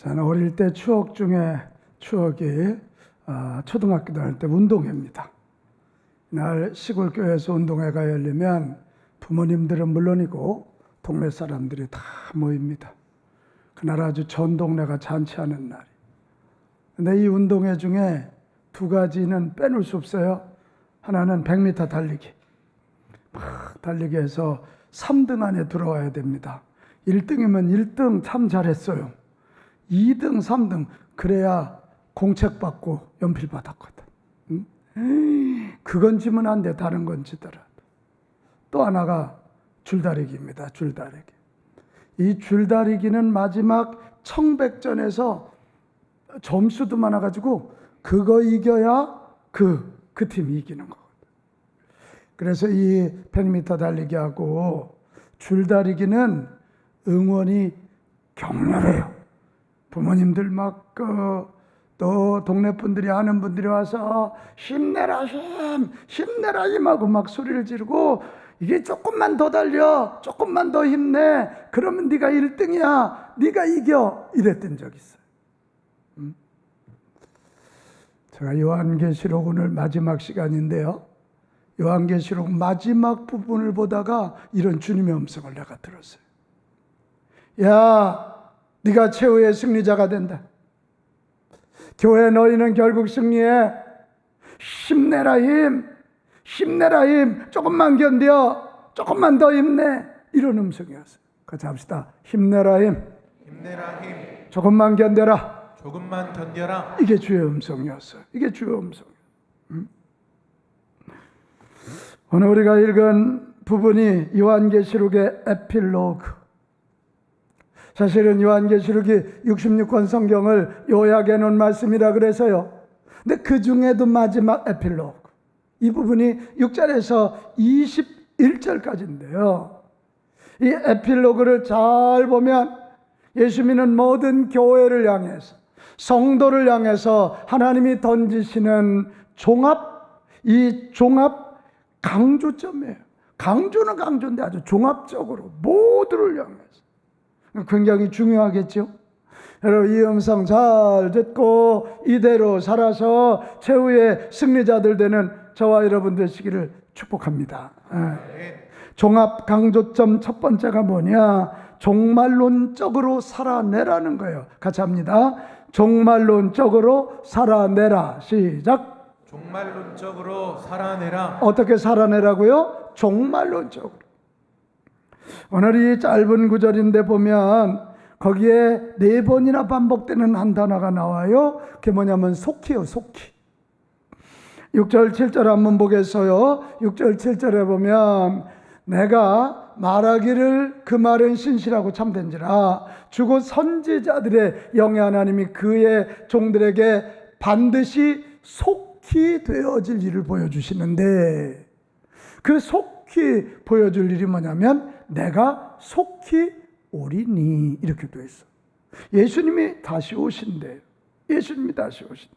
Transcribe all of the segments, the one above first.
저는 어릴 때 추억 중에 추억이 초등학교 다닐 때 운동회입니다. 날 시골 교회에서 운동회가 열리면 부모님들은 물론이고 동네 사람들이 다 모입니다. 그날 아주 전 동네가 잔치하는 날이. 근데 이 운동회 중에 두 가지는 빼놓을 수 없어요. 하나는 100m 달리기. 막 달리기 해서 3등 안에 들어와야 됩니다. 1등이면 1등 참 잘했어요. 2등, 3등 그래야 공책 받고 연필 받았거든. 그건 지면 안 돼. 다른 건 지더라도. 또 하나가 줄다리기입니다. 줄다리기. 이 줄다리기는 마지막 청백전에서 점수도 많아가지고 그거 이겨야 그 팀이 이기는 거거든. 그래서 이 100m 달리기하고 줄다리기는 응원이 격렬해요. 부모님들 막 또 동네 분들이 아는 분들이 와서 힘내라 힘내라 힘하고 막 소리를 지르고 이게 조금만 더 달려 조금만 더 힘내 그러면 네가 1등이야 네가 이겨 이랬던 적이 있어요. 제가 요한계시록 오늘 마지막 시간인데요. 요한계시록 마지막 부분을 보다가 이런 주님의 음성을 내가 들었어요. 야, 네가 최후의 승리자가 된다. 교회 너희는 결국 승리해. 힘내라 힘. 힘내라 힘. 조금만 견뎌. 조금만 더 힘내. 이런 음성이었어요. 같이 합시다. 힘내라 힘. 힘내라 힘. 조금만 견뎌라. 조금만 견뎌라. 이게 주의 음성이었어요. 이게 주의 음성. 오늘 우리가 읽은 부분이 요한계시록의 에필로그. 사실은 요한계시록이 66권 성경을 요약해 놓은 말씀이라 그래서요. 근데 그 중에도 마지막 에필로그. 이 부분이 6절에서 21절까지인데요. 이 에필로그를 잘 보면 예수 믿는 모든 교회를 향해서 성도를 향해서 하나님이 던지시는 이 종합 강조점이에요. 강조는 강조인데 아주 종합적으로 모두를 향해서. 굉장히 중요하겠죠. 여러분 이 음성 잘 듣고 이대로 살아서 최후의 승리자들 되는 저와 여러분 되시기를 축복합니다. 종합 강조점 첫 번째가 뭐냐? 종말론적으로 살아내라는 거예요. 같이 합니다. 종말론적으로 살아내라. 시작. 종말론적으로 살아내라. 어떻게 살아내라고요? 종말론적으로. 오늘 이 짧은 구절인데 보면 거기에 4번이나 반복되는 한 단어가 나와요. 그게 뭐냐면 속히요, 속히. 6절, 7절 한번 보겠어요. 6절, 7절에 보면 내가 말하기를 그 말은 신실하고 참된지라 주고 선지자들의 영의 하나님이 그의 종들에게 반드시 속히 되어질 일을 보여주시는데 그 속히 보여줄 일이 뭐냐면 내가 속히 오리니 이렇게 돼 있어. 예수님이 다시 오신대요. 예수님이 다시 오신다.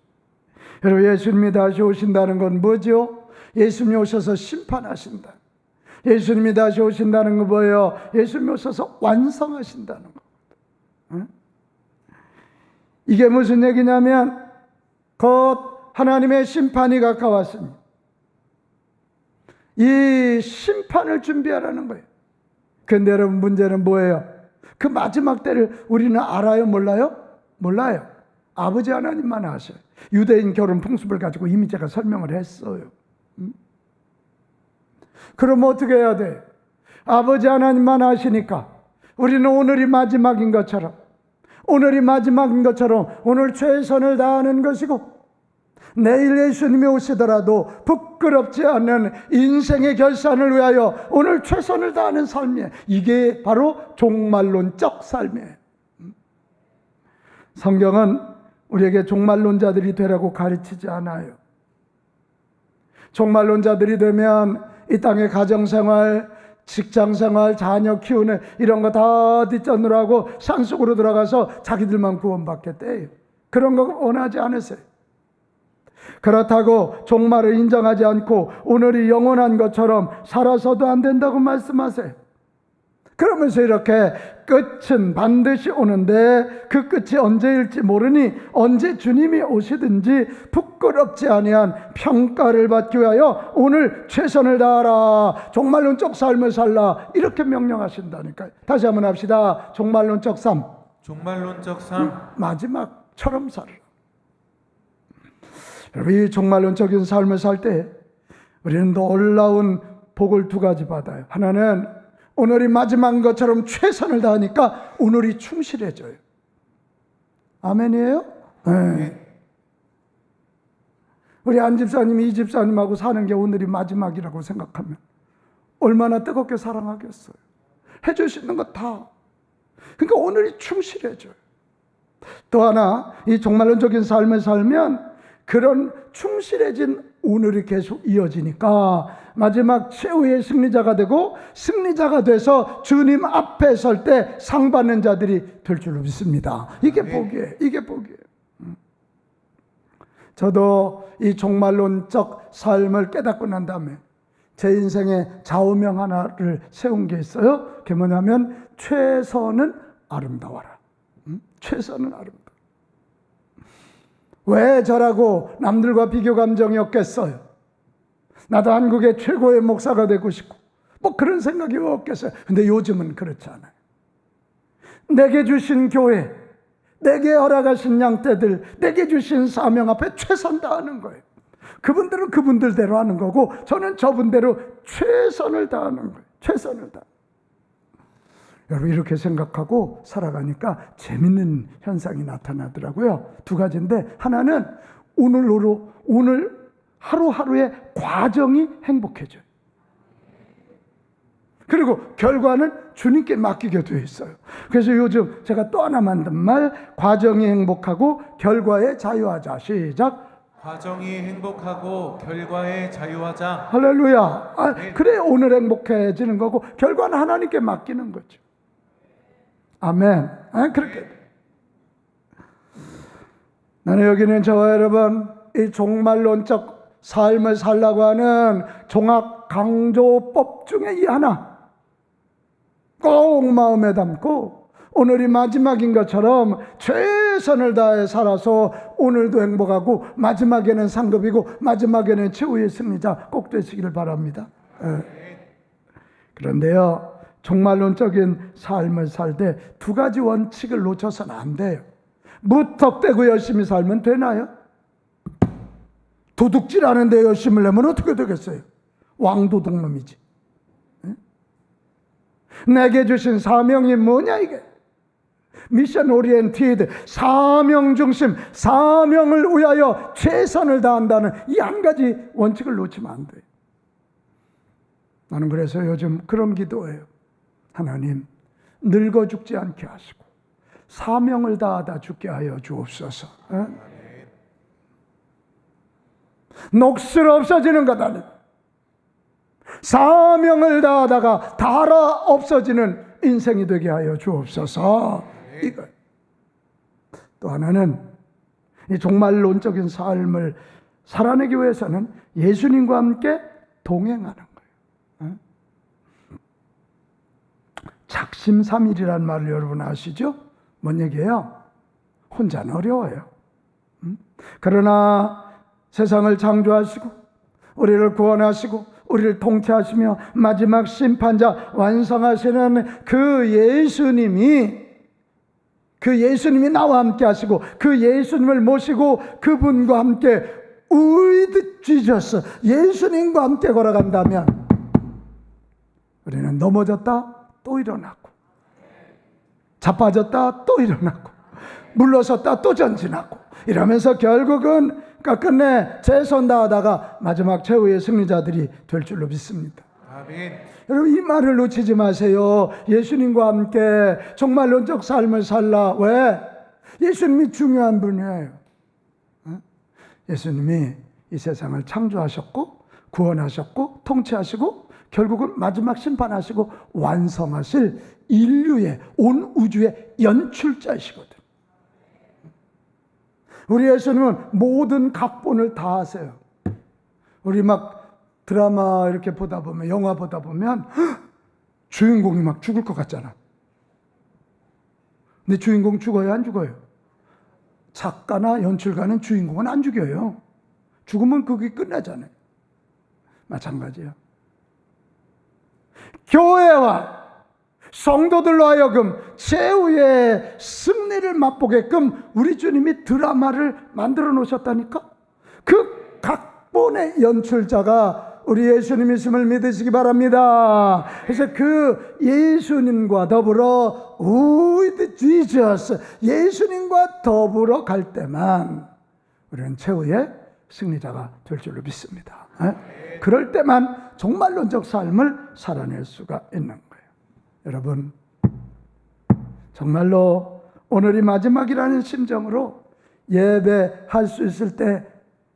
여러분 예수님이 다시 오신다는 건 뭐죠? 예수님이 오셔서 심판하신다. 예수님이 다시 오신다는 건 뭐예요? 예수님이 오셔서 완성하신다는 거거든. 이게 무슨 얘기냐면 곧 하나님의 심판이 가까웠으니 이 심판을 준비하라는 거예요. 그런데 여러분 문제는 뭐예요? 그 마지막 때를 우리는 알아요? 몰라요? 몰라요. 아버지 하나님만 아셔요. 유대인 결혼 풍습을 가지고 이미 제가 설명을 했어요. 그럼 어떻게 해야 돼? 아버지 하나님만 아시니까 우리는 오늘이 마지막인 것처럼 오늘 최선을 다하는 것이고 내일 예수님이 오시더라도 부끄럽지 않는 인생의 결산을 위하여 오늘 최선을 다하는 삶이에요. 이게 바로 종말론적 삶이에요. 성경은 우리에게 종말론자들이 되라고 가르치지 않아요. 종말론자들이 되면 이 땅의 가정생활, 직장생활, 자녀 키우는 이런 거 다 뒷전으로 하고 산속으로 들어가서 자기들만 구원받겠대요. 그런 거 원하지 않으세요. 그렇다고 종말을 인정하지 않고 오늘이 영원한 것처럼 살아서도 안 된다고 말씀하세요. 그러면서 이렇게 끝은 반드시 오는데 그 끝이 언제일지 모르니 언제 주님이 오시든지 부끄럽지 아니한 평가를 받기 위하여 오늘 최선을 다하라. 종말론적 삶을 살라. 이렇게 명령하신다니까요. 다시 한번 합시다. 종말론적 삶. 종말론적 삶. 마지막처럼 살라. 여러분, 이 종말론적인 삶을 살 때 우리는 놀라운 복을 두 가지 받아요. 하나는 오늘이 마지막인 것처럼 최선을 다하니까 오늘이 충실해져요. 아멘이에요? 네. 우리 안 집사님이 이 집사님하고 사는 게 오늘이 마지막이라고 생각하면 얼마나 뜨겁게 사랑하겠어요. 해줄 수 있는 거 다. 그러니까 오늘이 충실해져요. 또 하나, 이 종말론적인 삶을 살면 그런 충실해진 오늘이 계속 이어지니까 마지막 최후의 승리자가 되고 승리자가 돼서 주님 앞에 설 때 상 받는 자들이 될 줄로 믿습니다. 이게 복이에요. 이게 복이에요. 저도 이 종말론적 삶을 깨닫고 난 다음에 제 인생에 좌우명 하나를 세운 게 있어요. 그게 뭐냐면 최선은 아름다워라. 최선은 아름다워. 왜 저라고 남들과 비교 감정이 없겠어요? 나도 한국의 최고의 목사가 되고 싶고 뭐 그런 생각이 없겠어요. 근데 요즘은 그렇지 않아요. 내게 주신 교회, 내게 허락하신 양떼들, 내게 주신 사명 앞에 최선 다하는 거예요. 그분들은 그분들대로 하는 거고 저는 저분대로 최선을 다하는 거예요. 최선을 다. 여러분, 이렇게 생각하고 살아가니까 재밌는 현상이 나타나더라고요. 두 가지인데, 하나는 오늘 하루하루의 과정이 행복해져요. 그리고 결과는 주님께 맡기게 되어 있어요. 그래서 요즘 제가 또 하나 만든 말, 과정이 행복하고 결과에 자유하자. 시작. 과정이 행복하고 결과에 자유하자. 할렐루야. 그래 오늘 행복해지는 거고 결과는 하나님께 맡기는 거죠. 아멘. 그렇게. 나는 여기는 저와 여러분 이 종말론적 삶을 살라고 하는 종합 강조법 중에 이 하나 꼭 마음에 담고 오늘이 마지막인 것처럼 최선을 다해 살아서 오늘도 행복하고 마지막에는 상급이고 마지막에는 최후의 승리자 꼭 되시기를 바랍니다. 그런데요, 종말론적인 삶을 살 때 두 가지 원칙을 놓쳐서는 안 돼요. 무턱대고 열심히 살면 되나요? 도둑질하는데 열심을 내면 어떻게 되겠어요? 왕도둑놈이지. 내게 주신 사명이 뭐냐 이게? 미션 오리엔티드, 사명 중심, 사명을 위하여 최선을 다한다는 이 한 가지 원칙을 놓치면 안 돼요. 나는 그래서 요즘 그런 기도해요. 하나님, 늙어 죽지 않게 하시고 사명을 다하다 죽게 하여 주옵소서. 녹슬 없어지는 것 아니에요. 사명을 다하다가 닳아 없어지는 인생이 되게 하여 주옵소서. 이거. 또 하나는 이 종말론적인 삶을 살아내기 위해서는 예수님과 함께 동행하는 거예요. 작심삼일이란 말을 여러분 아시죠? 뭔 얘기예요? 혼자는 어려워요. 그러나 세상을 창조하시고 우리를 구원하시고 우리를 통치하시며 마지막 심판자 완성하시는 그 예수님이 나와 함께 하시고 그 예수님을 모시고 그분과 함께 with Jesus, 예수님과 함께 걸어간다면 우리는 넘어졌다 또 일어나고 자빠졌다 또 일어나고 물러섰다 또 전진하고 이러면서 결국은 끝내 최선 다하다가 마지막 최후의 승리자들이 될 줄로 믿습니다. 아멘. 여러분, 이 말을 놓치지 마세요. 예수님과 함께 종말론적 삶을 살라. 왜? 예수님이 중요한 분이에요. 예수님이 이 세상을 창조하셨고 구원하셨고 통치하시고 결국은 마지막 심판하시고 완성하실 인류의 온 우주의 연출자이시거든. 우리 예수님은 모든 각본을 다 하세요. 우리 막 드라마 이렇게 보다 보면, 영화 보다 보면 주인공이 막 죽을 것 같잖아. 근데 주인공 죽어요, 안 죽어요? 작가나 연출가는 주인공은 안 죽여요. 죽으면 그게 끝나잖아요. 마찬가지야. 교회와 성도들로 하여금 최후의 승리를 맛보게끔 우리 주님이 드라마를 만들어 놓으셨다니까? 그 각본의 연출자가 우리 예수님이심을 믿으시기 바랍니다. 그래서 그 예수님과 더불어 with Jesus, 예수님과 더불어 갈 때만 우리는 최후의 승리자가 될 줄로 믿습니다. 그럴 때만 종말론적 삶을 살아낼 수가 있는 거예요. 여러분, 정말로 오늘이 마지막이라는 심정으로 예배할 수 있을 때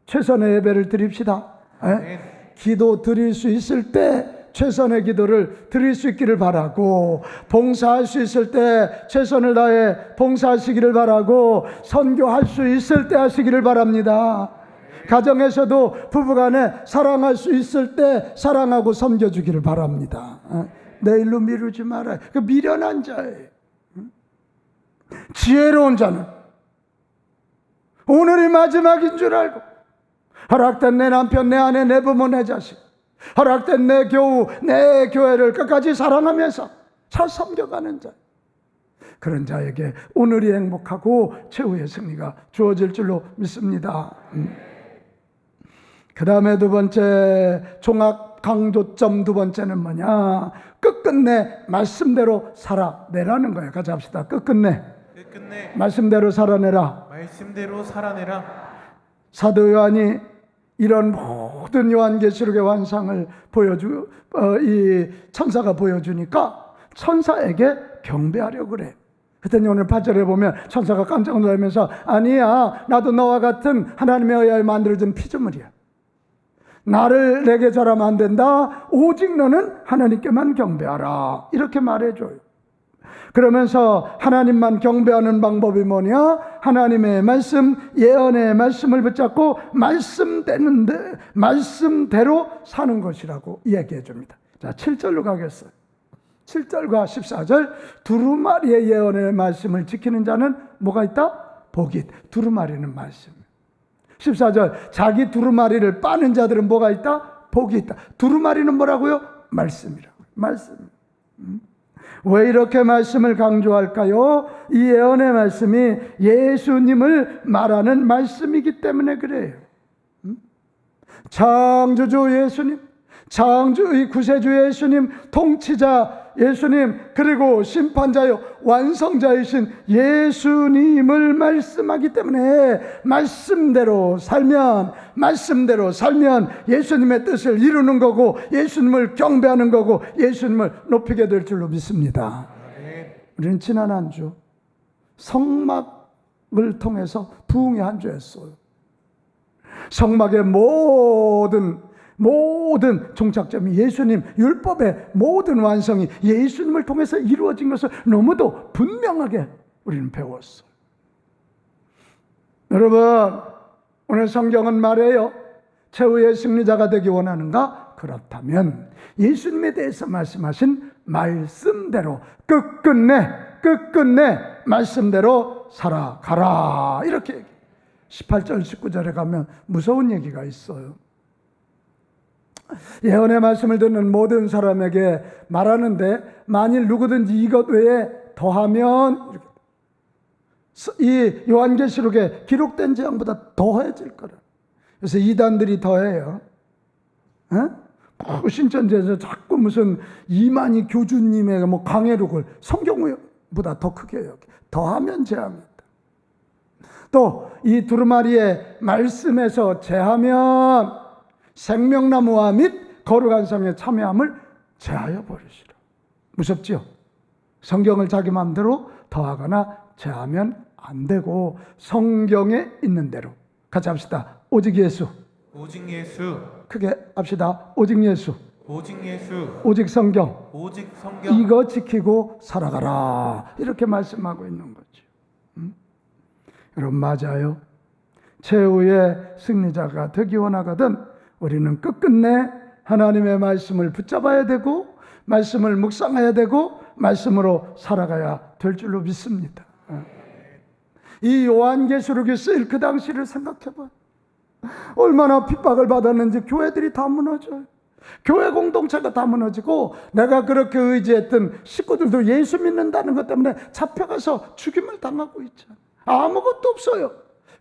최선의 예배를 드립시다. 기도 드릴 수 있을 때 최선의 기도를 드릴 수 있기를 바라고, 봉사할 수 있을 때 최선을 다해 봉사하시기를 바라고, 선교할 수 있을 때 하시기를 바랍니다. 가정에서도 부부간에 사랑할 수 있을 때 사랑하고 섬겨주기를 바랍니다. 내일로 미루지 말아요. 그 미련한 자예요. 지혜로운 자는 오늘이 마지막인 줄 알고, 허락된 내 남편, 내 아내, 내 부모, 내 자식, 허락된 내 교우, 내 교회를 끝까지 사랑하면서 잘 섬겨가는 자, 그런 자에게 오늘이 행복하고 최후의 승리가 주어질 줄로 믿습니다. 그 다음에 두 번째, 종합 강조점 두 번째는 뭐냐? 끝끝내 말씀대로 살아내라는 거예요. 같이 합시다. 끝끝내 말씀대로 살아내라. 말씀대로 살아내라. 사도 요한이 이런 모든 요한계시록의 완상을 이 천사가 보여주니까 천사에게 경배하려고 그래. 그랬더니 오늘 8절에 보면 천사가 깜짝 놀라면서, 아니야, 나도 너와 같은 하나님에 의하여 만들어진 피조물이야. 나를 내게 절하면 안 된다. 오직 너는 하나님께만 경배하라. 이렇게 말해줘요. 그러면서 하나님만 경배하는 방법이 뭐냐? 하나님의 말씀, 예언의 말씀을 붙잡고 말씀대로 사는 것이라고 얘기해 줍니다. 자, 7절로 가겠어요. 7절과 14절, 두루마리의 예언의 말씀을 지키는 자는 뭐가 있다? 복이 있다. 두루마리는 말씀. 14절, 자기 두루마리를 빠는 자들은 뭐가 있다? 복이 있다. 두루마리는 뭐라고요? 말씀이라고. 말씀. 왜 이렇게 말씀을 강조할까요? 이 예언의 말씀이 예수님을 말하는 말씀이기 때문에 그래요. 창조주 예수님, 창조의 구세주 예수님, 통치자 예수님, 그리고 심판자요 완성자이신 예수님을 말씀하기 때문에 말씀대로 살면 예수님의 뜻을 이루는 거고, 예수님을 경배하는 거고, 예수님을 높이게 될 줄로 믿습니다. 우리는 지난 한 주 성막을 통해서 부흥의 한 주였어요. 성막의 모든 종착점이 예수님, 율법의 모든 완성이 예수님을 통해서 이루어진 것을 너무도 분명하게 우리는 배웠어요. 여러분, 오늘 성경은 말해요. 최후의 승리자가 되기 원하는가? 그렇다면 예수님에 대해서 말씀하신 말씀대로 끝끝내 말씀대로 살아가라. 이렇게 얘기해요. 18절 19절에 가면 무서운 얘기가 있어요. 예언의 말씀을 듣는 모든 사람에게 말하는데, 만일 누구든지 이것 외에 더하면 이 요한계시록에 기록된 재앙보다 더해질 거라. 그래서 이단들이 더해요. 신천지에서 자꾸 무슨 이만희 교주님의 강해록을 성경보다 더 크게 여겨. 더하면 재앙이다. 또 이 두루마리의 말씀에서 제하면 생명나무와 및 거룩한 성에 참여함을 제하여 버리시라. 무섭지요? 성경을 자기 마음대로 더하거나 제하면 안 되고, 성경에 있는 대로 같이 합시다. 오직 예수. 오직 예수. 크게 합시다. 오직 예수. 오직 예수. 오직 성경. 오직 성경. 이거 지키고 살아가라. 이렇게 말씀하고 있는 거죠. 여러분, 맞아요. 최후의 승리자가 되기 원하거든 우리는 끝끝내 하나님의 말씀을 붙잡아야 되고, 말씀을 묵상해야 되고 말씀으로 살아가야 될 줄로 믿습니다. 이 요한계시록이 쓰일 그 당시를 생각해봐요. 얼마나 핍박을 받았는지 교회들이 다 무너져요. 교회 공동체가 다 무너지고 내가 그렇게 의지했던 식구들도 예수 믿는다는 것 때문에 잡혀가서 죽임을 당하고 있잖아요. 아무것도 없어요.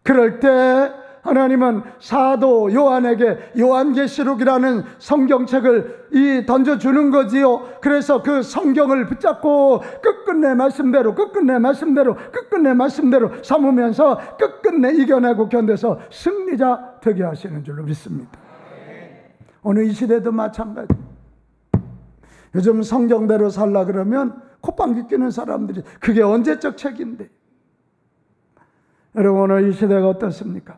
그럴 때 하나님은 사도 요한에게 요한계시록이라는 성경책을 던져주는 거지요. 그래서 그 성경을 붙잡고 끝끝내 말씀대로 삼으면서 끝끝내 이겨내고 견뎌서 승리자 되게 하시는 줄로 믿습니다. 오늘 이 시대도 마찬가지. 요즘 성경대로 살라 그러면 콧방귀 뀌는 사람들이 그게 언제적 책인데. 여러분 오늘 이 시대가 어떻습니까?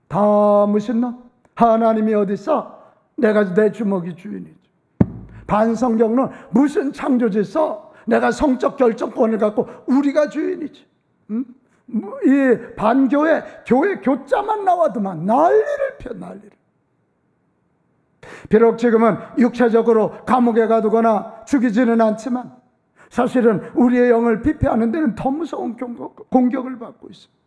다 무슨 놈? 하나님이 어딨어? 내가 내 주먹이 주인이죠. 반성경론 무슨 창조지서? 내가 성적 결정권을 갖고 우리가 주인이지. 이 반교회 교회 교자만 나와도만 난리를 펴 난리를. 비록 지금은 육체적으로 감옥에 가두거나 죽이지는 않지만 사실은 우리의 영을 피폐하는 데는 더 무서운 공격을 받고 있습니다.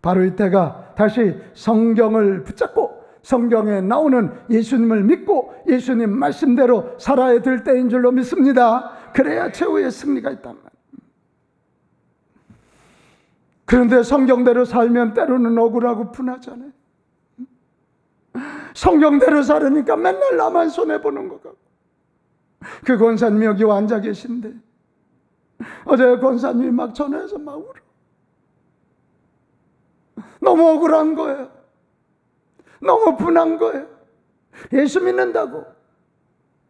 바로 이때가 다시 성경을 붙잡고 성경에 나오는 예수님을 믿고 예수님 말씀대로 살아야 될 때인 줄로 믿습니다. 그래야 최후의 승리가 있단 말이에요. 그런데 성경대로 살면 때로는 억울하고 분하잖아요. 성경대로 살으니까 맨날 나만 손해보는 것 같고. 그 권사님이 여기 앉아 계신데 어제 권사님이 막 전화해서 막 울어. 너무 억울한 거예요. 너무 분한 거예요. 예수 믿는다고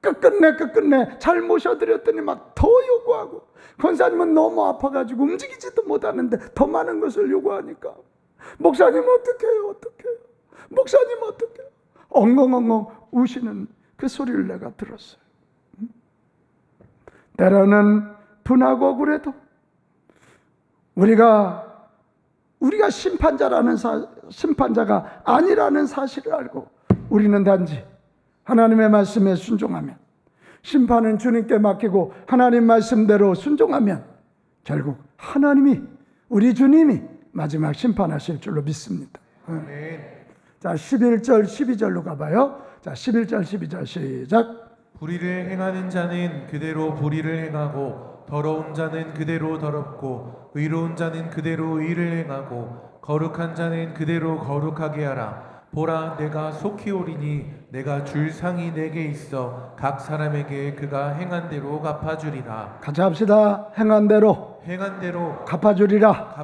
끝끝내 잘 모셔드렸더니 막 더 요구하고 권사님은 너무 아파가지고 움직이지도 못하는데 더 많은 것을 요구하니까 목사님 어떡해요 목사님 어떡해요 엉엉엉엉 우시는 그 소리를 내가 들었어요. 때로는 분하고 억울해도 우리가 심판자가 아니라는 사실을 알고 우리는 단지 하나님의 말씀에 순종하면, 심판은 주님께 맡기고 하나님 말씀대로 순종하면 결국 하나님이, 우리 주님이 마지막 심판하실 줄로 믿습니다. 자, 11절 12절로 가봐요. 자, 11절 12절 시작. 불의를 행하는 자는 그대로 불의를 행하고 더러운 자는 그대로 더럽고 의로운 자는 그대로 의를 행하고 거룩한 자는 그대로 거룩하게 하라. 보라, 내가 속히 오리니 내가 줄 상이 내게 있어 각 사람에게 그가 행한 대로 갚아주리라. 같이 합시다. 행한 대로 갚아주리라.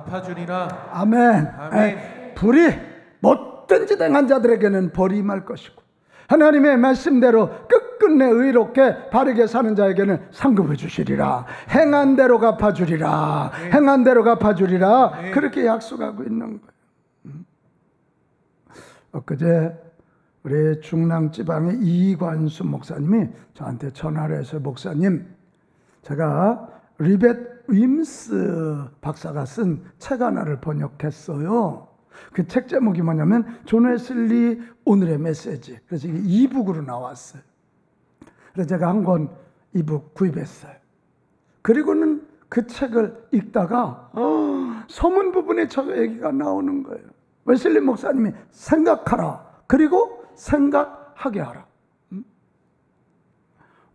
아멘. 아멘. 불이 못된 짓 행한 자들에게는 벌이 임할 것이고 하나님의 말씀대로 끝끝내 의롭게 바르게 사는 자에게는 상급을 주시리라. 행한 대로 갚아주리라. 행한 대로 갚아주리라. 그렇게 약속하고 있는 거예요. 엊그제 우리 중랑지방의 이관수 목사님이 저한테 전화를 해서, 목사님, 제가 리벳 윈스 박사가 쓴 책 하나를 번역했어요. 그 책 제목이 뭐냐면 존 웨슬리 오늘의 메시지. 그래서 이게 이북으로 나왔어요. 그래서 제가 한 권 이북 구입했어요. 그리고는 그 책을 읽다가 서문 부분에 저 얘기가 나오는 거예요. 웨슬리 목사님이 생각하라. 그리고 생각하게 하라.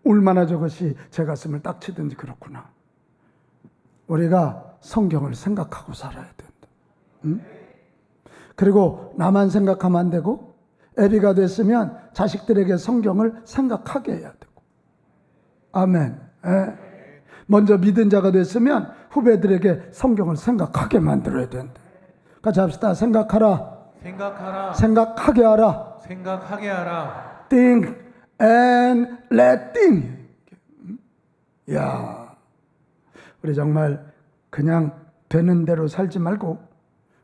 얼마나 저것이 제 가슴을 딱 치든지 그렇구나. 우리가 성경을 생각하고 살아야 된다. 그리고 나만 생각하면 안 되고, 애비가 됐으면 자식들에게 성경을 생각하게 해야 되고. 아멘. 먼저 믿은 자가 됐으면 후배들에게 성경을 생각하게 만들어야 된다. 같이 합시다. 생각하라. 생각하게 하라. Think and let think. 야, 우리 정말 그냥 되는 대로 살지 말고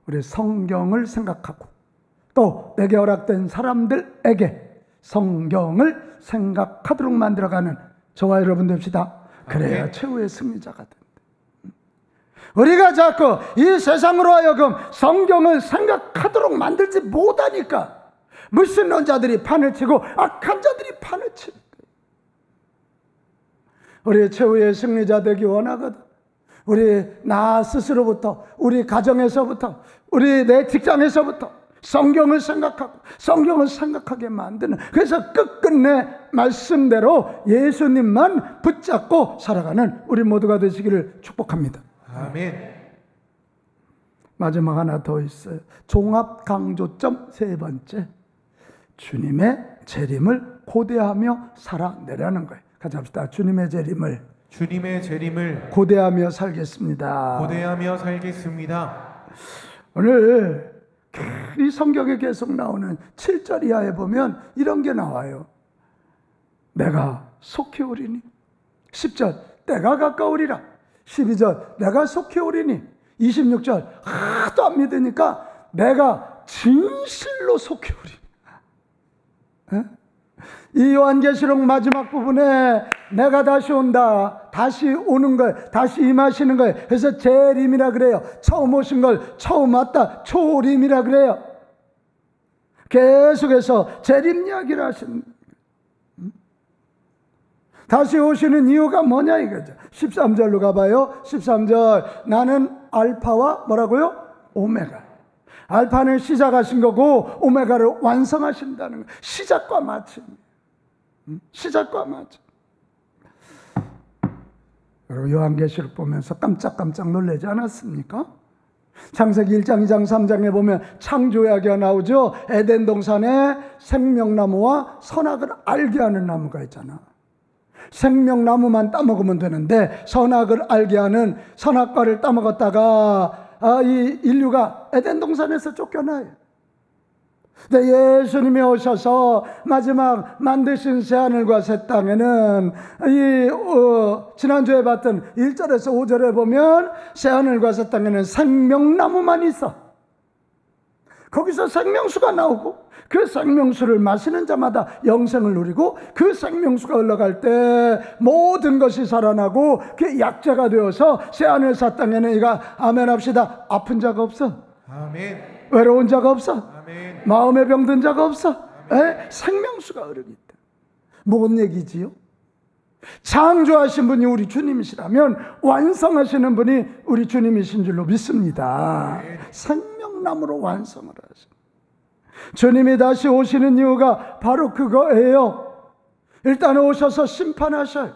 우리 성경을 생각하고 또 내게 허락된 사람들에게 성경을 생각하도록 만들어가는 저와 여러분 됩시다. 그래야 최후의 승리자가 된다. 우리가 자꾸 이 세상으로 하여금 성경을 생각하도록 만들지 못하니까 무신론자들이 판을 치고 악한 자들이 판을 치는 거예요. 우리 최후의 승리자 되기 원하거든. 우리 나 스스로부터, 우리 가정에서부터, 우리 내 직장에서부터 성경을 생각하고 성경을 생각하게 만드는, 그래서 끝끝내 말씀대로 예수님만 붙잡고 살아가는 우리 모두가 되시기를 축복합니다. 아멘. 마지막 하나 더 있어요. 종합 강조점 세 번째, 주님의 재림을 고대하며 살아내라는 거예요. 같이 합시다. 주님의 재림을 고대하며 살겠습니다. 고대하며 살겠습니다. 오늘 이 성경에 계속 나오는 7절 이하에 보면 이런 게 나와요. 내가 속히 오리니. 10절 때가 가까우리라. 12절 내가 속히 오리니. 26절 하도 안 믿으니까 내가 진실로 속히 오리니. 이 요한계시록 마지막 부분에 내가 다시 온다, 다시 오는 걸, 다시 임하시는 걸, 그래서 재림이라 그래요. 처음 오신 걸 처음 왔다, 초림이라 그래요. 계속해서 재림 이야기를 하십니다. 다시 오시는 이유가 뭐냐 이거죠. 13절로 가봐요. 13절 나는 알파와 뭐라고요? 오메가. 알파는 시작하신 거고 오메가를 완성하신다는 거예요. 시작과 마침. 시작과 마침. 여러분 요한계시록 보면서 깜짝깜짝 놀라지 않았습니까? 창세기 1장, 2장, 3장에 보면 창조 이야기가 나오죠. 에덴 동산에 생명나무와 선악을 알게 하는 나무가 있잖아. 생명나무만 따먹으면 되는데 선악을 알게 하는 선악과를 따먹었다가 이 인류가 에덴 동산에서 쫓겨나요. 근데 예수님이 오셔서 마지막 만드신 새하늘과 새 땅에는 지난주에 봤던 1절에서 5절에 보면 새하늘과 새 땅에는 생명나무만 있어. 거기서 생명수가 나오고 그 생명수를 마시는 자마다 영생을 누리고 그 생명수가 흘러갈 때 모든 것이 살아나고 그 약자가 되어서 새하늘 새 땅에는 이가 아멘 합시다. 아픈 자가 없어. 아멘. 외로운 자가 없어. 아멘. 마음에 병든 자가 없어. 생명수가 흐르기 때문에. 뭔 얘기지요? 창조하신 분이 우리 주님이시라면 완성하시는 분이 우리 주님이신 줄로 믿습니다. 생명나무로 완성을 하십니다. 주님이 다시 오시는 이유가 바로 그거예요. 일단 오셔서 심판하셔요.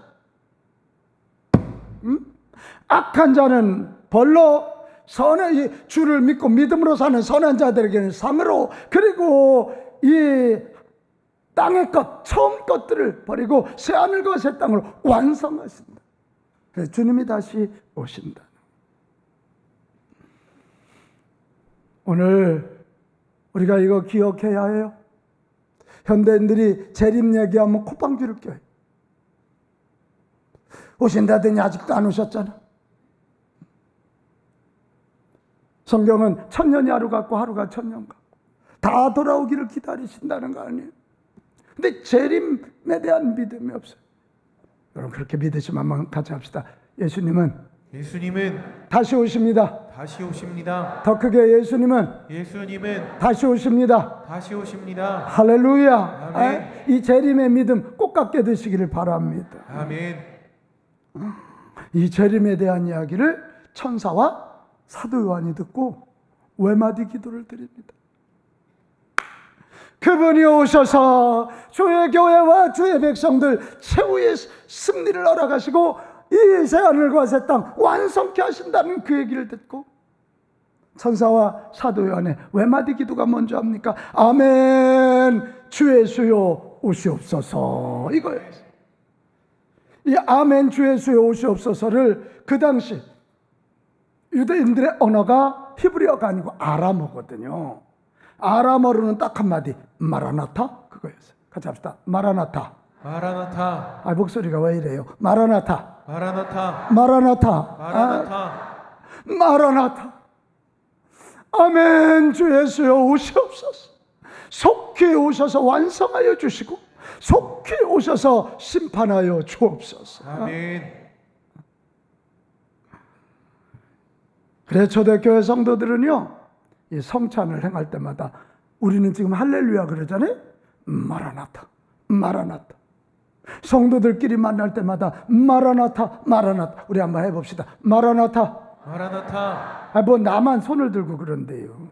악한 자는 벌로, 선의 주를 믿고 믿음으로 사는 선한 자들에게는 상으로, 그리고 이 땅의 것, 처음 것들을 버리고 새하늘과 새 땅을 완성하신다. 그래서 주님이 다시 오신다. 오늘 우리가 이거 기억해야 해요. 현대인들이 재림 얘기하면 콧방귀를 껴요. 오신다더니 아직도 안 오셨잖아. 성경은 천년이 하루 같고 하루가 천년 같고 다 돌아오기를 기다리신다는 거 아니에요. 근데 재림에 대한 믿음이 없어요. 여러분 그렇게 믿으시면 한번 같이 합시다. 예수님은 다시 오십니다. 다시 오십니다. 더 크게 예수님은 다시 오십니다. 다시 오십니다. 할렐루야. 아멘. 이 재림의 믿음 꼭 갖게 되시기를 바랍니다. 아멘. 이 재림에 대한 이야기를 천사와 사도 요한이 듣고 외마디 기도를 드립니다. 그분이 오셔서 주의 교회와 주의 백성들 최후의 승리를 허락하시고 이 새하늘과 새 땅 완성케 하신다는 그 얘기를 듣고 천사와 사도 요한의 외마디 기도가 먼저 합니까? 아멘 주 예수여 오시옵소서, 이거예요. 이 아멘 주 예수여 오시옵소서를 그 당시 유대인들의 언어가 히브리어가 아니고 아람어거든요. 아람어로는 딱 한마디 마라나타, 그거였어요. 같이 합시다. 마라나타. 목소리가 왜 이래요? 마라나타. 아멘 주 예수여 오시옵소서. 속히 오셔서 완성하여 주시고 속히 오셔서 심판하여 주옵소서. 아멘. 그래서 초대교회 성도들은요, 이 성찬을 행할 때마다 우리는 지금 할렐루야 그러잖아요. 마라나타. 성도들끼리 만날 때마다 마라나타, 마라나타. 우리 한번 해봅시다. 마라나타. 마라나타. 뭐 나만 손을 들고 그런데요.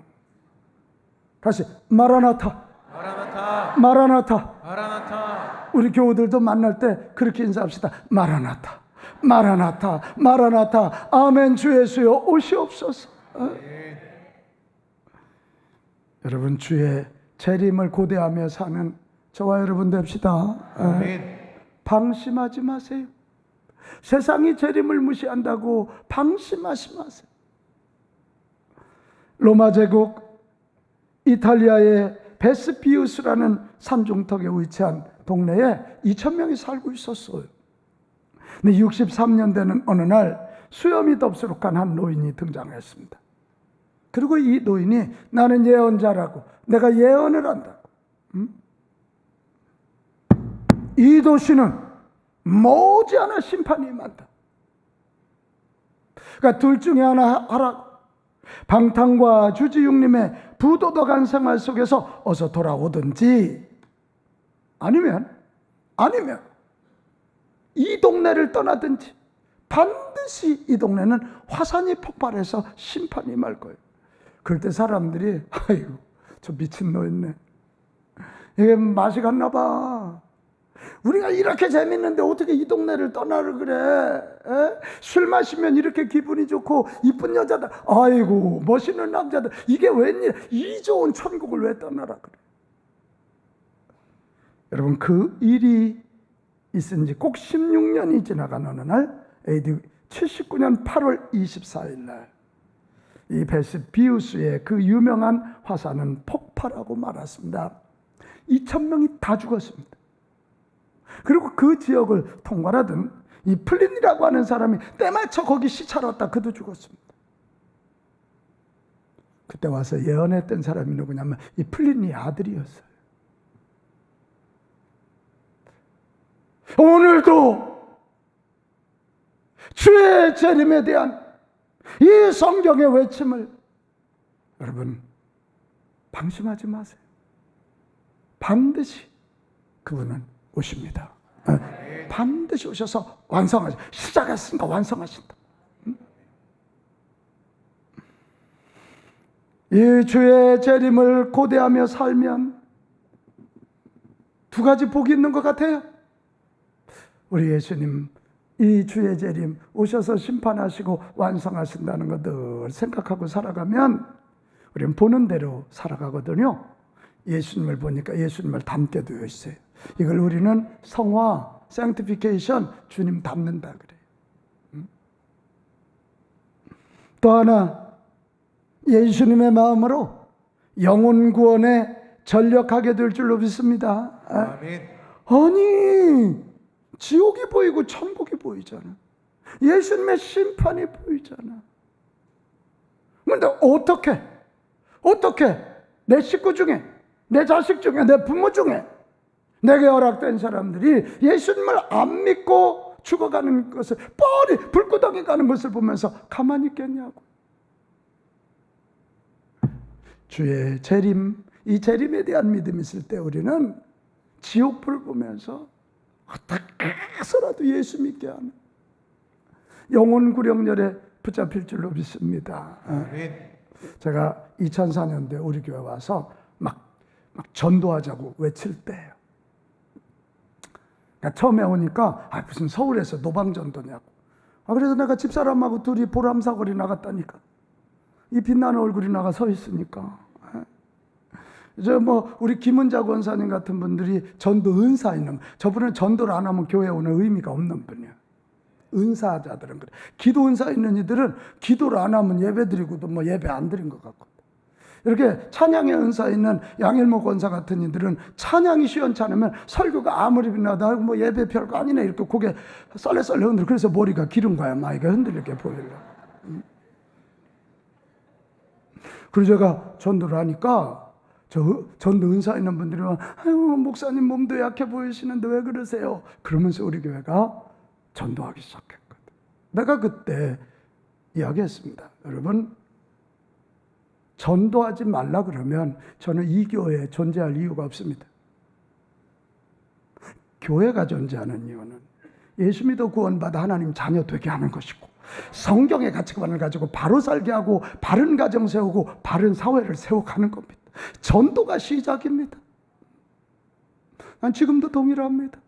다시 마라나타. 마라나타. 마라나타. 마라나타. 우리 교우들도 만날 때 그렇게 인사합시다. 마라나타. 마라나타. 마라나타. 아멘. 주 예수여 오시옵소서. 여러분, 주의 재림을 고대하며 사는 저와 여러분 됩시다. 아멘. 방심하지 마세요. 세상이 재림을 무시한다고 방심하지 마세요. 로마 제국 이탈리아의 베스피우스라는 산중턱에 위치한 동네에 2,000명이 살고 있었어요. 근데 63년 되는 어느 날 수염이 덥수룩한 한 노인이 등장했습니다. 그리고 이 노인이 나는 예언자라고, 내가 예언을 한다고. 이 도시는 머지않아 심판이 임한다. 그러니까 둘 중에 하나 하라고. 방탕과 주지육림의 부도덕한 생활 속에서 어서 돌아오든지, 아니면 이 동네를 떠나든지, 반드시 이 동네는 화산이 폭발해서 심판이 임할 거예요. 그럴 때 사람들이 아이고 저 미친놈이네, 이게 맛이 갔나 봐. 우리가 이렇게 재밌는데 어떻게 이 동네를 떠나려 그래? 에? 술 마시면 이렇게 기분이 좋고 이쁜 여자들, 아이고 멋있는 남자들, 이게 웬일, 이 좋은 천국을 왜 떠나라 그래? 여러분, 그 일이 있은 지 꼭 16년이 지나간 어느 날, AD 79년 8월 24일 날 이 베스피우스의 그 유명한 화산은 폭발하고 말았습니다. 2,000명이 다 죽었습니다. 그리고 그 지역을 통과하던 이 플린이라고 하는 사람이 때마쳐 거기 시차로 왔다 그도 죽었습니다. 그때 와서 예언했던 사람이 누구냐면 이 플린이 아들이었어요. 오늘도 주의 재림에 대한 이 성경의 외침을 여러분 방심하지 마세요. 반드시 그분은 오십니다. 반드시 오셔서 완성하시, 시작했으니까 완성하신다. 이 주의 재림을 고대하며 살면 두 가지 복이 있는 것 같아요. 우리 예수님 이 주의 재림 오셔서 심판하시고 완성하신다는 거 늘 생각하고 살아가면 우리는 보는 대로 살아가거든요. 예수님을 보니까 예수님을 닮게 되어 있어요. 이걸 우리는 성화, sanctification, 주님 닮는다 그래요. 또 하나, 예수님의 마음으로 영혼 구원에 전력하게 될 줄로 믿습니다. 아멘. 아니, 지옥이 보이고 천국이 보이잖아. 예수님의 심판이 보이잖아. 근데 어떻게 내 식구 중에, 내 자식 중에, 내 부모 중에 내게 허락된 사람들이 예수님을 안 믿고 죽어가는 것을, 뻔히 불구덩이 가는 것을 보면서 가만히 있겠냐고. 주의 재림, 이 재림에 대한 믿음이 있을 때 우리는 지옥불을 보면서 어떻게 해서라도 예수 믿게 하는 영혼 구령열에 붙잡힐 줄로 믿습니다. 제가 2004년도에 우리 교회 와서 막 전도하자고 외칠 때예요. 그러니까 처음에 오니까 무슨 서울에서 노방전도냐고. 그래서 내가 집사람하고 둘이 보람사거리 나갔다니까. 이 빛나는 얼굴이 나가 서 있으니까. 우리 김은자 권사님 같은 분들이 전도 은사 있는, 저분은 전도를 안 하면 교회에 오는 의미가 없는 분이에요. 은사자들은 그래. 기도 은사 있는 이들은 기도를 안 하면 예배 드리고도 예배 안 드린 것 같거든. 이렇게 찬양의 은사 있는 양일모 권사 같은 이들은 찬양이 시원치 않으면 설교가 아무리 빛나다 예배 별거 아니네 이렇게 고개 썰레썰레 흔들어. 그래서 머리가 기른 거야. 마이가 흔들리게 보이려고. 그래서 제가 전도를 하니까 전도 은사 있는 분들이 아유 목사님 몸도 약해 보이시는데 왜 그러세요? 그러면서 우리 교회가 전도하기 시작했거든. 내가 그때 이야기했습니다. 여러분, 전도하지 말라 그러면 저는 이 교회에 존재할 이유가 없습니다. 교회가 존재하는 이유는 예수 믿어 구원받아 하나님 자녀 되게 하는 것이고, 성경의 가치관을 가지고 바로 살게 하고 바른 가정 세우고 바른 사회를 세워가는 겁니다. 전도가 시작입니다. 난 지금도 동일합니다.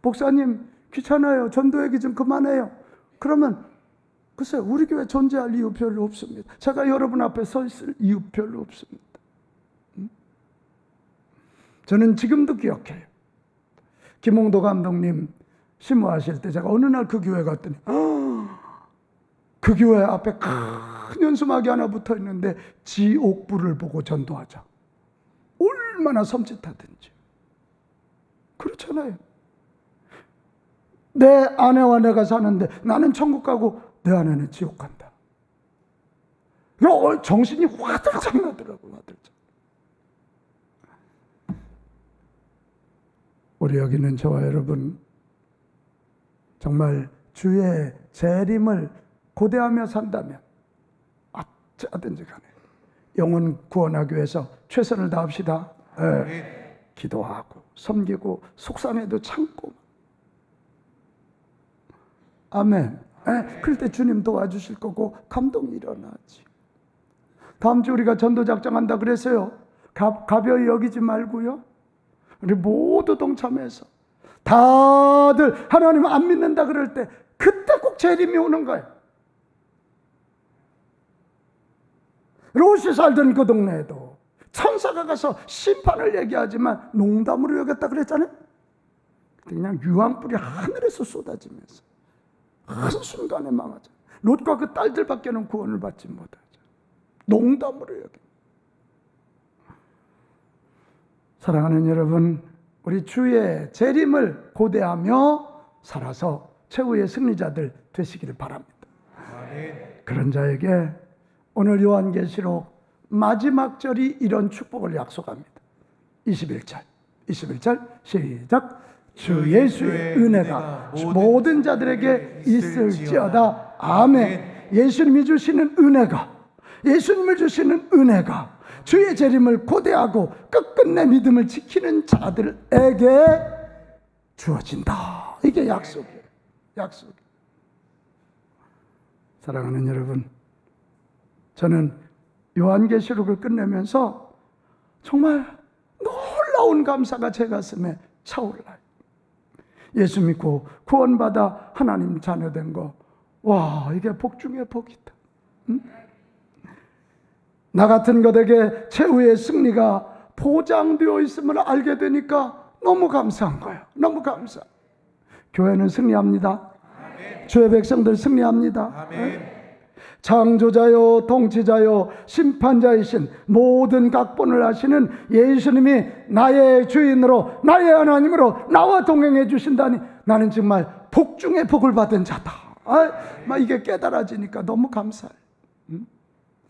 목사님 귀찮아요, 전도 얘기 좀 그만해요. 그러면 글쎄요, 우리 교회 존재할 이유 별로 없습니다. 제가 여러분 앞에 서 있을 이유 별로 없습니다. 저는 지금도 기억해요. 김홍도 감독님 심호하실 때 제가 어느 날 그 교회 갔더니 그 교회 앞에 큰 현수막이 하나 붙어 있는데 지옥불을 보고 전도하자. 얼마나 섬찟하든지. 그렇잖아요. 내 아내와 내가 사는데 나는 천국 가고 내 아내는 지옥 간다. 정신이 화들짝 나더라고요. 화들짝. 우리 여기 있는 저와 여러분, 정말 주의 재림을 고대하며 산다면 어쩌든지 간에 영혼 구원하기 위해서 최선을 다합시다. 기도하고 섬기고 속상해도 참고. 아멘. 그럴 때 주님 도와주실 거고 감동이 일어나지. 다음 주 우리가 전도 작정한다 그랬어요. 가벼이 여기지 말고요. 우리 모두 동참해서 다들 하나님 안 믿는다 그럴 때 그때 꼭 재림이 오는 거예요. 롯이 살던 그 동네에도 천사가 가서 심판을 얘기하지만 농담으로 여겼다 그랬잖아요. 그냥 유황불이 하늘에서 쏟아지면서 한순간에 망하죠. 롯과 그 딸들밖에는 구원을 받지 못하죠. 농담으로 여겨. 사랑하는 여러분, 우리 주의 재림을 고대하며 살아서 최후의 승리자들 되시기를 바랍니다. 아멘. 그런 자에게 오늘 요한계시록 마지막 절이 이런 축복을 약속합니다. 21절 시작. 주 예수의 은혜가 모든 자들에게 있을지어다. 아멘. 예수님이 주시는 은혜가, 예수님을 주시는 은혜가 주의 재림을 고대하고 끝끝내 믿음을 지키는 자들에게 주어진다. 이게 약속이에요. 약속. 사랑하는 여러분, 저는 요한계시록을 끝내면서 정말 놀라운 감사가 제 가슴에 차올라요. 예수 믿고 구원받아 하나님 자녀된 거, 와, 이게 복 중에 복이다. 응? 나 같은 것에게 최후의 승리가 보장되어 있음을 알게 되니까 너무 감사한 거예요. 너무 감사. 교회는 승리합니다. 아멘. 주의 백성들 승리합니다. 아멘. 창조자요 통치자요 심판자이신 모든 각본을 하시는 예수님이 나의 주인으로 나의 하나님으로 나와 동행해 주신다니 나는 정말 복 중에 복을 받은 자다. 이게 깨달아지니까 너무 감사해요.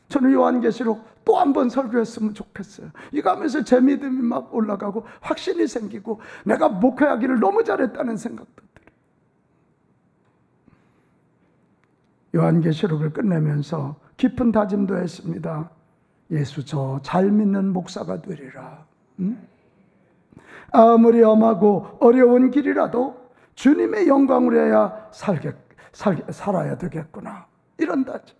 저는 요한계시록 또 한 번 설교했으면 좋겠어요. 이거 하면서 제 믿음이 막 올라가고 확신이 생기고 내가 목회하기를 너무 잘했다는 생각도 들어요. 요한계시록을 끝내면서 깊은 다짐도 했습니다. 예수 저 잘 믿는 목사가 되리라. 아무리 엄하고 어려운 길이라도 주님의 영광을 위하여 살아야 되겠구나. 이런 다짐.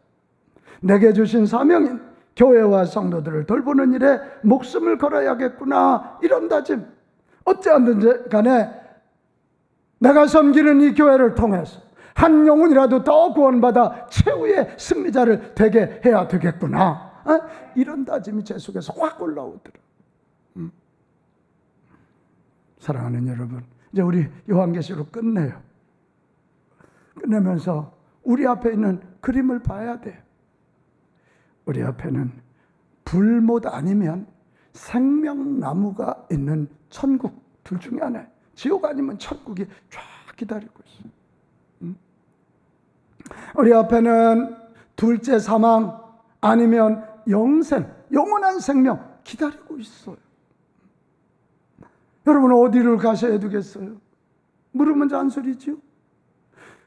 내게 주신 사명인 교회와 성도들을 돌보는 일에 목숨을 걸어야겠구나. 이런 다짐. 어찌하든지 간에 내가 섬기는 이 교회를 통해서 한 영혼이라도 더 구원받아 최후의 승리자를 되게 해야 되겠구나. 이런 다짐이 제 속에서 확 올라오더라. 사랑하는 여러분, 이제 우리 요한계시록 끝내요. 끝내면서 우리 앞에 있는 그림을 봐야 돼요. 우리 앞에는 불못 아니면 생명나무가 있는 천국 둘 중에 하나. 지옥 아니면 천국이 쫙 기다리고 있어요. 우리 앞에는 둘째 사망 아니면 영생, 영원한 생명 기다리고 있어요. 여러분은 어디를 가셔야 되겠어요? 물으면 잔소리지요.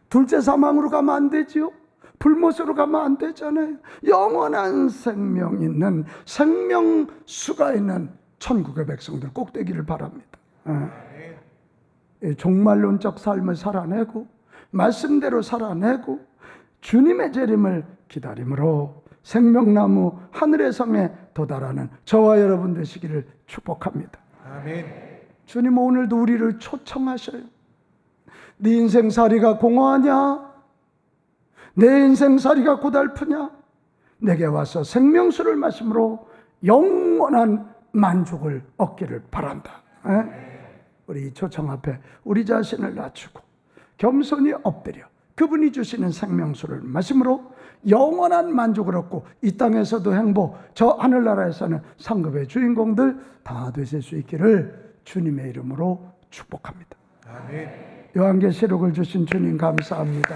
둘째 사망으로 가면 안 되지요. 불못으로 가면 안 되잖아요. 영원한 생명 있는, 생명수가 있는 천국의 백성들 꼭 되기를 바랍니다. 종말론적 삶을 살아내고 말씀대로 살아내고 주님의 재림을 기다림으로 생명나무 하늘의 성에 도달하는 저와 여러분 되시기를 축복합니다. 아멘. 주님 오늘도 우리를 초청하셔요. 네 인생살이가 공허하냐? 내 인생살이가 고달프냐? 내게 와서 생명수를 마심으로 영원한 만족을 얻기를 바란다. 우리 이 초청 앞에 우리 자신을 낮추고 겸손히 엎드려 그분이 주시는 생명수를 마심으로 영원한 만족을 얻고 이 땅에서도 행복, 저 하늘나라에서는 상급의 주인공들 다 되실 수 있기를 주님의 이름으로 축복합니다. 아멘. 요한계시록을 주신 주님 감사합니다.